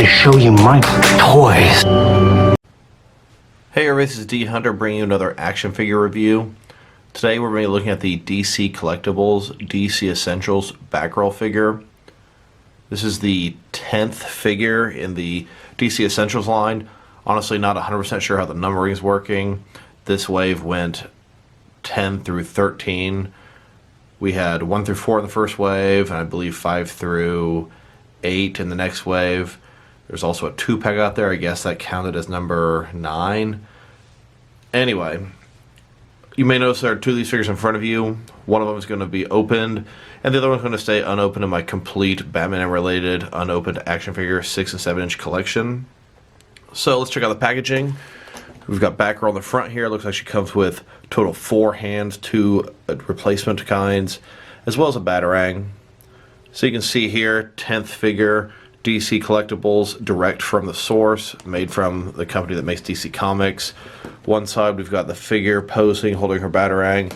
to show you my toys. Hey everybody, this is D Hunter bringing you another action figure review. Today we're going to be looking at the DC Collectibles DC Essentials Batgirl figure. This is the 10th figure in the DC Essentials line. Honestly, not 100% sure how the numbering is working. This wave went 10 through 13. We had 1 through 4 in the first wave, and I believe 5 through 8 in the next wave. There's also a 2-pack out there. I guess that counted as number 9. Anyway, you may notice there are 2 of these figures in front of you. One of them is going to be opened, and the other one's going to stay unopened in my complete Batman-related unopened action figure 6 and 7-inch collection. So let's check out the packaging. We've got Batgirl on the front here. It looks like she comes with a total of 4 hands, 2 replacement kinds, as well as a Batarang. So you can see here, 10th figure, DC Collectibles, direct from the source, made from the company that makes DC Comics. One side we've got the figure posing, holding her Batarang.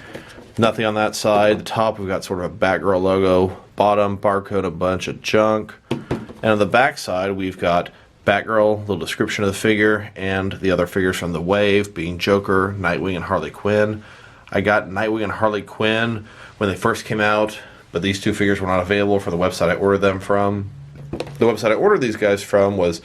Nothing on that side. The top we've got sort of a Batgirl logo. Bottom, barcode, a bunch of junk. And on the back side we've got Batgirl, little description of the figure, and the other figures from the wave, being Joker, Nightwing, and Harley Quinn. I got Nightwing and Harley Quinn when they first came out, but these 2 figures were not available for the website I ordered them from. The website I ordered these guys from was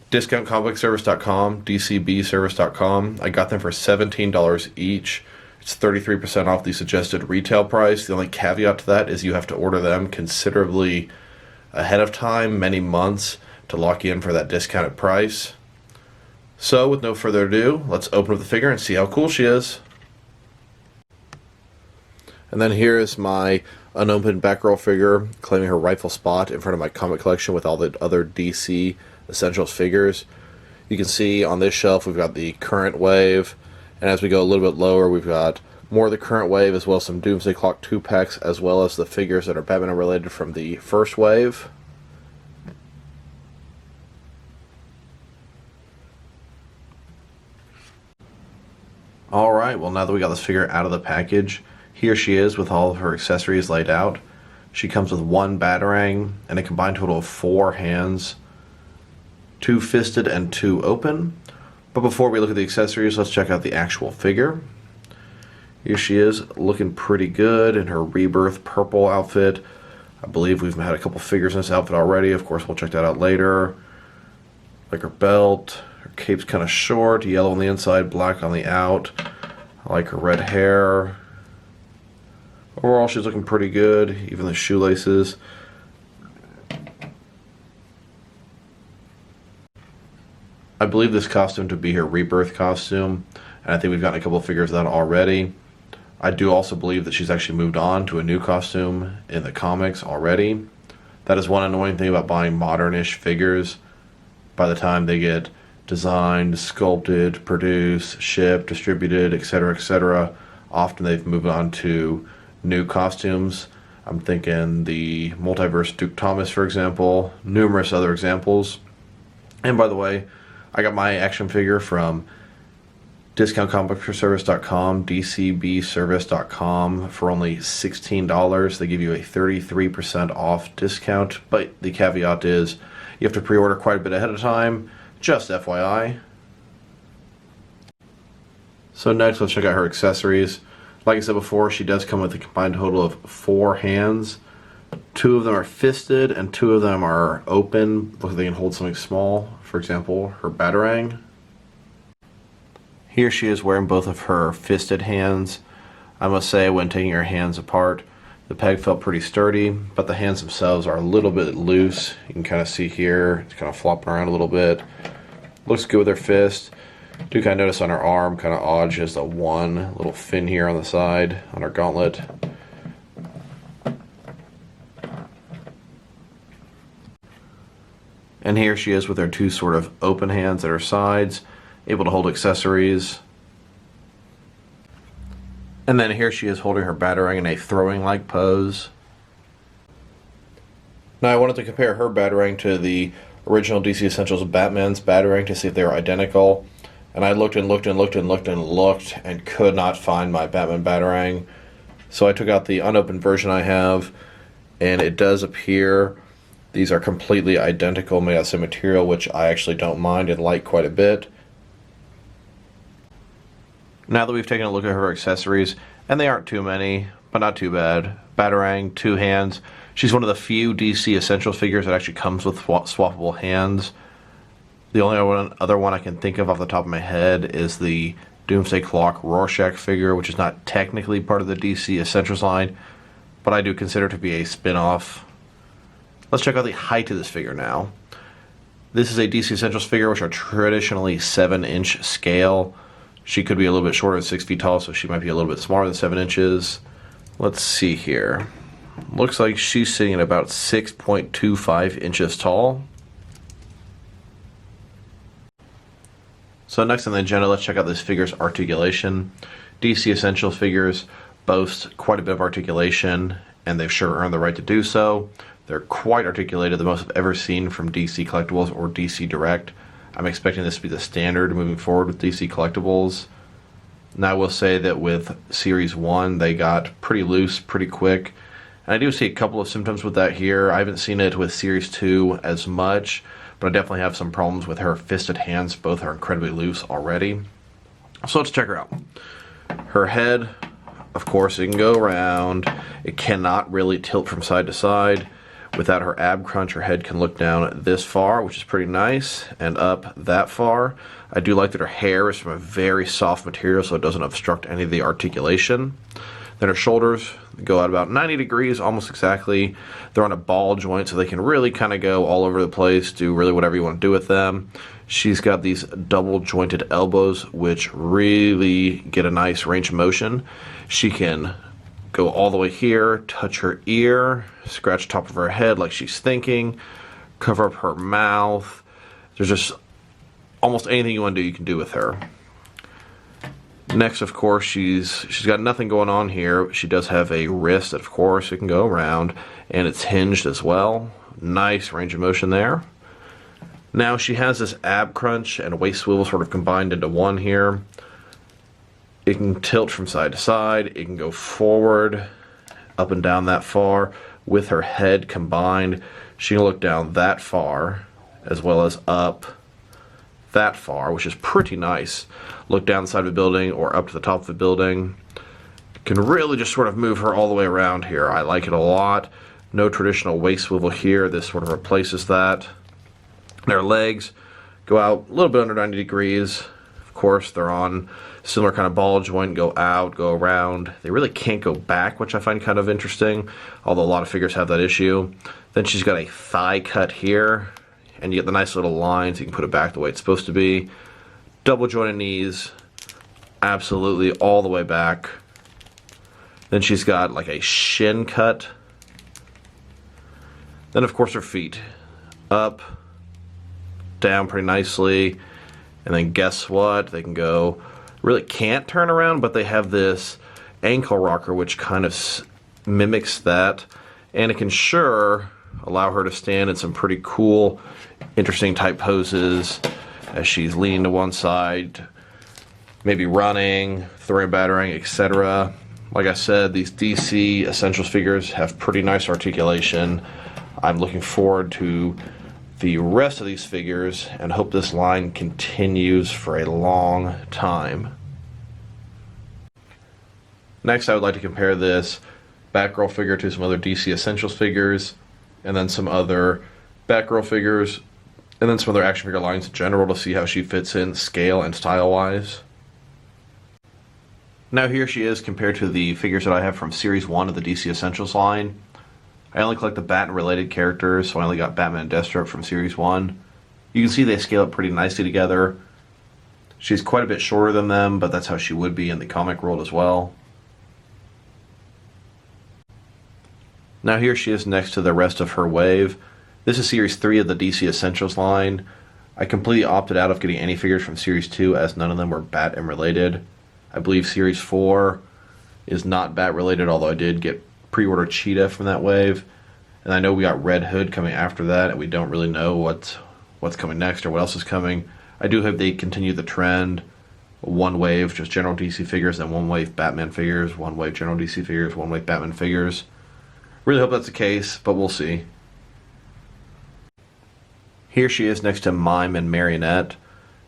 discountcomicservice.com, dcbservice.com. I got them for $17 each. It's 33% off the suggested retail price. The only caveat to that is you have to order them considerably ahead of time, many months, to lock you in for that discounted price. So with no further ado, let's open up the figure and see how cool she is. And then here is my unopened Batgirl figure, claiming her rightful spot in front of my comic collection with all the other DC Essentials figures. You can see on this shelf we've got the current wave, and as we go a little bit lower we've got more of the current wave, as well as some Doomsday Clock 2-packs, as well as the figures that are Batman related from the first wave. Alright, well now that we got this figure out of the package, here she is with all of her accessories laid out. She comes with 1 Batarang and a combined total of 4 hands, 2 fisted and 2 open. But before we look at the accessories, let's check out the actual figure. Here she is, looking pretty good in her Rebirth purple outfit. I believe we've had a couple figures in this outfit already. Of course, we'll check that out later. Like her belt, her cape's kind of short, yellow on the inside, black on the out. I like her red hair. Overall, she's looking pretty good, even the shoelaces. I believe this costume to be her Rebirth costume, and I think we've gotten a couple of figures of that already. I do also believe that she's actually moved on to a new costume in the comics already. That is one annoying thing about buying modern-ish figures. By the time they get designed, sculpted, produced, shipped, distributed, etc., often they've moved on to new costumes. I'm thinking the Multiverse Duke Thomas, for example, numerous other examples. And by the way, I got my action figure from discountcomicservice.com, dcbservice.com, for only $16. They give you a 33% off discount, but the caveat is you have to pre-order quite a bit ahead of time, just FYI. So next, let's check out her accessories. Like I said before, she does come with a combined total of 4 hands. 2 of them are fisted and 2 of them are open. Look like they can hold something small. For example, her Batarang. Here she is wearing both of her fisted hands. I must say, when taking her hands apart, the peg felt pretty sturdy, but the hands themselves are a little bit loose. You can kind of see here, it's kind of flopping around a little bit. Looks good with her fist. Do kind of notice on her arm, kind of odd, she has the one little fin here on the side on her gauntlet. And here she is with her 2 sort of open hands at her sides, able to hold accessories. And then here she is holding her Batarang in a throwing-like pose. Now I wanted to compare her Batarang to the original DC Essentials Batman's Batarang to see if they were identical. And I looked and looked and looked and looked and looked and could not find my Batman Batarang. So I took out the unopened version I have, and it does appear These are completely identical, made out of the same material, which I actually don't mind and like quite a bit. Now that we've taken a look at her accessories, and they aren't too many, but not too bad. Batarang, 2 hands. She's one of the few DC Essentials figures that actually comes with swappable hands. The only other one I can think of off the top of my head is the Doomsday Clock Rorschach figure, which is not technically part of the DC Essentials line, but I do consider it to be a spin-off. Let's check out the height of this figure now. This is a DC Essentials figure, which are traditionally 7-inch scale. She could be a little bit shorter than 6 feet tall, so she might be a little bit smaller than 7 inches. Let's see here. Looks like she's sitting at about 6.25 inches tall. So next on the agenda, let's check out this figure's articulation. DC Essentials figures boast quite a bit of articulation, and they've sure earned the right to do so. They're quite articulated, the most I've ever seen from DC Collectibles or DC Direct. I'm expecting this to be the standard moving forward with DC Collectibles. Now I will say that with Series 1, they got pretty loose pretty quick. And I do see a couple of symptoms with that here. I haven't seen it with Series 2 as much, but I definitely have some problems with her fisted hands. Both are incredibly loose already. So let's check her out. Her head, of course, it can go around. It cannot really tilt from side to side. Without her ab crunch, her head can look down this far, which is pretty nice, and up that far. I do like that her hair is from a very soft material, so it doesn't obstruct any of the articulation. Then her shoulders go out about 90 degrees, almost exactly. They're on a ball joint, so they can really kind of go all over the place, do really whatever you want to do with them. She's got these double jointed elbows, which really get a nice range of motion. She can go all the way here, touch her ear, scratch top of her head like she's thinking, cover up her mouth. There's just almost anything you want to do, you can do with her. Next, of course, she's got nothing going on here. She does have a wrist that, of course, it can go around, and it's hinged as well. Nice range of motion there. Now she has this ab crunch and waist swivel sort of combined into one here. It can tilt from side to side. It can go forward, up and down that far. With her head combined, she can look down that far, as well as up that far, which is pretty nice. Look down the side of a building or up to the top of the building. Can really just sort of move her all the way around here. I like it a lot. No traditional waist swivel here. This sort of replaces that. Their legs go out a little bit under 90 degrees. Of course, they're on similar kind of ball joint, go out, go around. They really can't go back, which I find kind of interesting, although a lot of figures have that issue. Then she's got a thigh cut here, and you get the nice little lines. You can put it back the way it's supposed to be. Double jointed knees, absolutely all the way back. Then she's got like a shin cut. Then, of course, her feet. Up, down pretty nicely. And then guess what? They can go, really can't turn around, but they have this ankle rocker which kind of mimics that. And it can sure allow her to stand in some pretty cool, interesting type poses as she's leaning to one side, maybe running, throwing Batarang, etc. Like I said, these DC Essentials figures have pretty nice articulation. I'm looking forward to the rest of these figures and hope this line continues for a long time. Next, I would like to compare this Batgirl figure to some other DC Essentials figures, and then some other Batgirl figures, and then some other action figure lines in general to see how she fits in scale and style-wise. Now here she is compared to the figures that I have from Series 1 of the DC Essentials line. I only collect the Bat-related characters, so I only got Batman and Deathstroke from Series 1. You can see they scale up pretty nicely together. She's quite a bit shorter than them, but that's how she would be in the comic world as well. Now here she is next to the rest of her wave. This is Series 3 of the DC Essentials line. I completely opted out of getting any figures from Series 2 as none of them were Bat and related. I believe Series 4 is not Bat related, although I did get pre-order Cheetah from that wave. And I know we got Red Hood coming after that, and we don't really know what's coming next or what else is coming. I do hope they continue the trend. One wave, just general DC figures, then one wave Batman figures, one wave general DC figures, one wave Batman figures. Really hope that's the case, but we'll see. Here she is next to Mime and Marionette.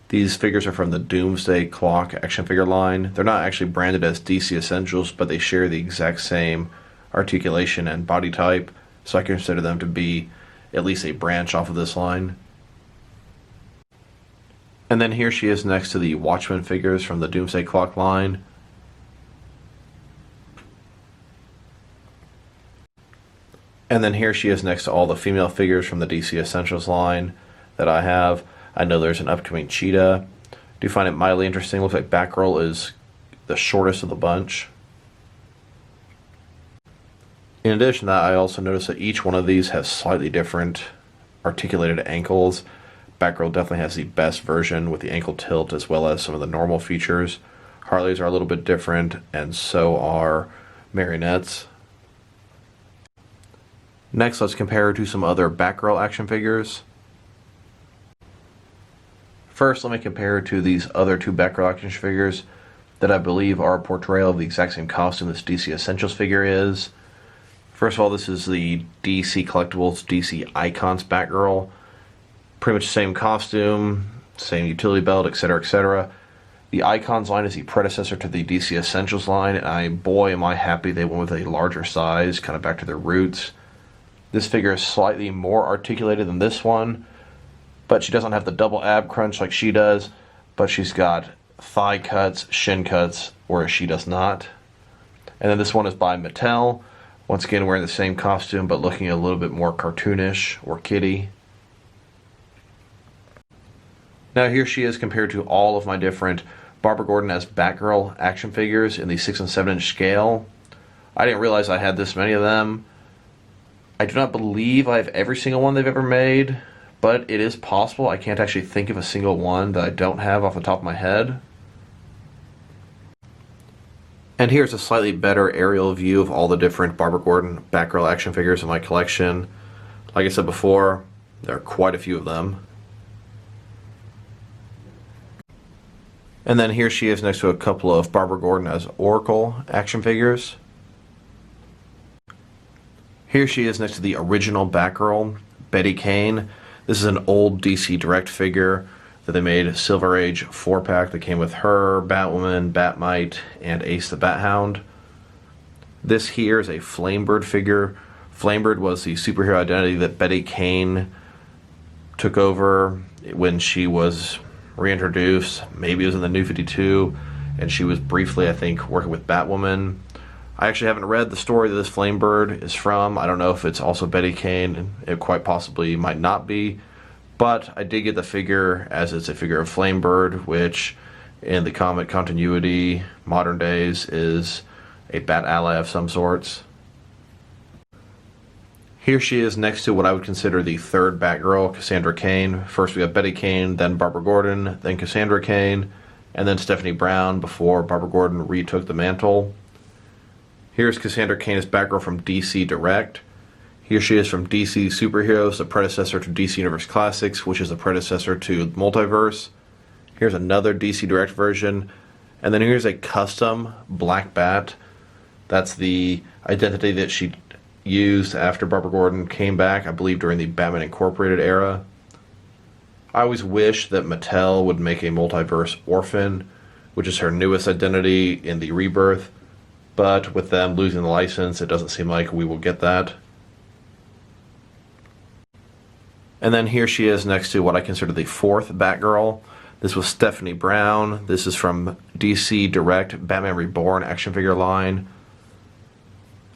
These figures are from the Doomsday Clock action figure line. They're not actually branded as DC Essentials, but they share the exact same articulation and body type, so I consider them to be at least a branch off of this line. And then here she is next to the Watchmen figures from the Doomsday Clock line. And then here she is next to all the female figures from the DC Essentials line that I have. I know there's an upcoming Cheetah. Do find it mildly interesting. Looks like Batgirl is the shortest of the bunch. In addition to that, I also noticed that each one of these has slightly different articulated ankles. Batgirl definitely has the best version with the ankle tilt as well as some of the normal features. Harley's are a little bit different, and so are Marionette's. Next, let's compare her to some other Batgirl action figures. First, let me compare her to these other two Batgirl action figures that I believe are a portrayal of the exact same costume this DC Essentials figure is. First of all, this is the DC Collectibles DC Icons Batgirl. Pretty much the same costume, same utility belt, etc., etc. The Icons line is the predecessor to the DC Essentials line, and boy, am I happy they went with a larger size, kind of back to their roots. This figure is slightly more articulated than this one, but she doesn't have the double ab crunch like she does, but she's got thigh cuts, shin cuts, whereas she does not. And then this one is by Mattel. Once again, wearing the same costume, but looking a little bit more cartoonish or kiddie. Now here she is compared to all of my different Barbara Gordon as Batgirl action figures in the 6 and 7 inch scale. I didn't realize I had this many of them. I do not believe I have every single one they've ever made, but it is possible. I can't actually think of a single one that I don't have off the top of my head. And here's a slightly better aerial view of all the different Barbara Gordon Batgirl action figures in my collection. Like I said before, there are quite a few of them. And then here she is next to a couple of Barbara Gordon as Oracle action figures. Here she is next to the original Batgirl, Betty Cain. This is an old DC Direct figure that they made a Silver Age 4-pack that came with her, Batwoman, Batmite, and Ace the Bat-Hound. This here is a Flamebird figure. Flamebird was the superhero identity that Betty Cain took over when she was reintroduced. Maybe it was in the New 52, and she was briefly, I think, working with Batwoman. I actually haven't read the story that this Flamebird is from. I don't know if it's also Betty Cain. It quite possibly might not be. But I did get the figure as it's a figure of Flamebird, which in the comic continuity, modern days, is a Bat ally of some sorts. Here she is next to what I would consider the third Batgirl, Cassandra Cain. First we have Betty Cain, then Barbara Gordon, then Cassandra Cain, and then Stephanie Brown before Barbara Gordon retook the mantle. Here's Cassandra Cain as Batgirl from DC Direct. Here she is from DC Superheroes, the predecessor to DC Universe Classics, which is the predecessor to Multiverse. Here's another DC Direct version. And then here's a custom Black Bat. That's the identity that she used after Barbara Gordon came back, I believe during the Batman Incorporated era. I always wish that Mattel would make a Multiverse Orphan, which is her newest identity in the Rebirth. But with them losing the license, it doesn't seem like we will get that. And then here she is next to what I consider the fourth Batgirl. This was Stephanie Brown. This is from DC Direct Batman Reborn action figure line.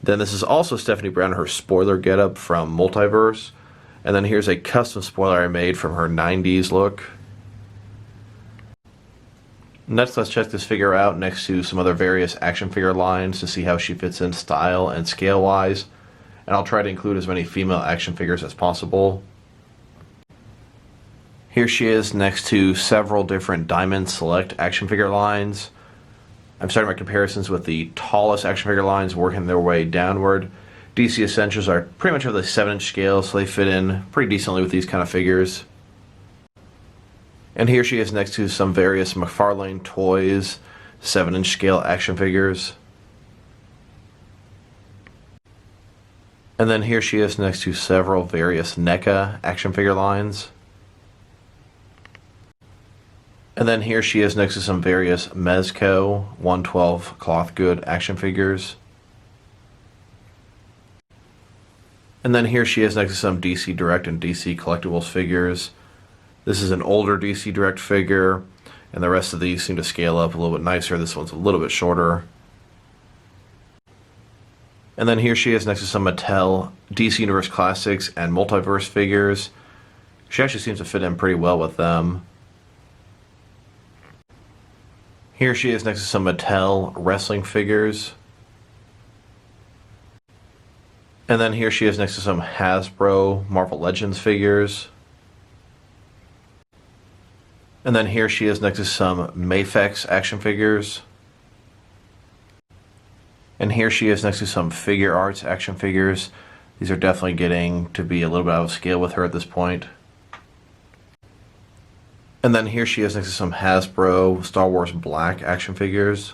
Then this is also Stephanie Brown, her spoiler getup from Multiverse. And then here's a custom spoiler I made from her 90s look. Next, let's check this figure out next to some other various action figure lines to see how she fits in style and scale-wise. And I'll try to include as many female action figures as possible. Here she is next to several different Diamond Select action figure lines. I'm starting my comparisons with the tallest action figure lines, working their way downward. DC Essentials are pretty much of the 7-inch scale, so they fit in pretty decently with these kind of figures. And here she is next to some various McFarlane Toys 7-inch scale action figures. And then here she is next to several various NECA action figure lines. And then here she is next to some various Mezco 112 cloth good action figures. And then here she is next to some DC Direct and DC Collectibles figures. This is an older DC Direct figure, and the rest of these seem to scale up a little bit nicer. This one's a little bit shorter. And then here she is next to some Mattel DC Universe Classics and Multiverse figures. She actually seems to fit in pretty well with them. Here she is next to some Mattel wrestling figures. And then here she is next to some Hasbro Marvel Legends figures. And then here she is next to some Mafex action figures. And here she is next to some Figure Arts action figures. These are definitely getting to be a little bit out of scale with her at this point. And then here she is next to some Hasbro Star Wars Black action figures.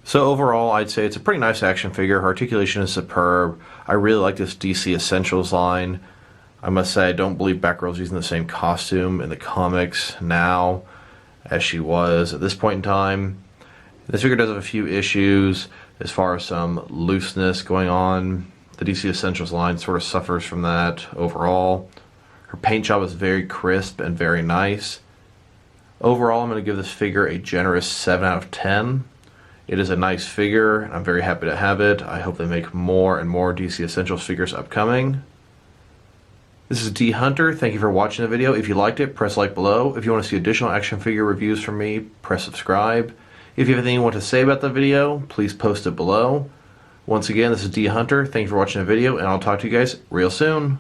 So overall, I'd say it's a pretty nice action figure. Her articulation is superb. I really like this DC Essentials line. I must say, I don't believe Batgirl's using the same costume in the comics now as she was at this point in time. This figure does have a few issues as far as some looseness going on. The DC Essentials line sort of suffers from that overall. Her paint job is very crisp and very nice. Overall, I'm going to give this figure a generous 7 out of 10. It is a nice figure, and I'm very happy to have it. I hope they make more and more DC Essentials figures upcoming. This is D Hunter. Thank you for watching the video. If you liked it, press like below. If you want to see additional action figure reviews from me, press subscribe. If you have anything you want to say about the video, please post it below. Once again, this is D Hunter. Thank you for watching the video, and I'll talk to you guys real soon.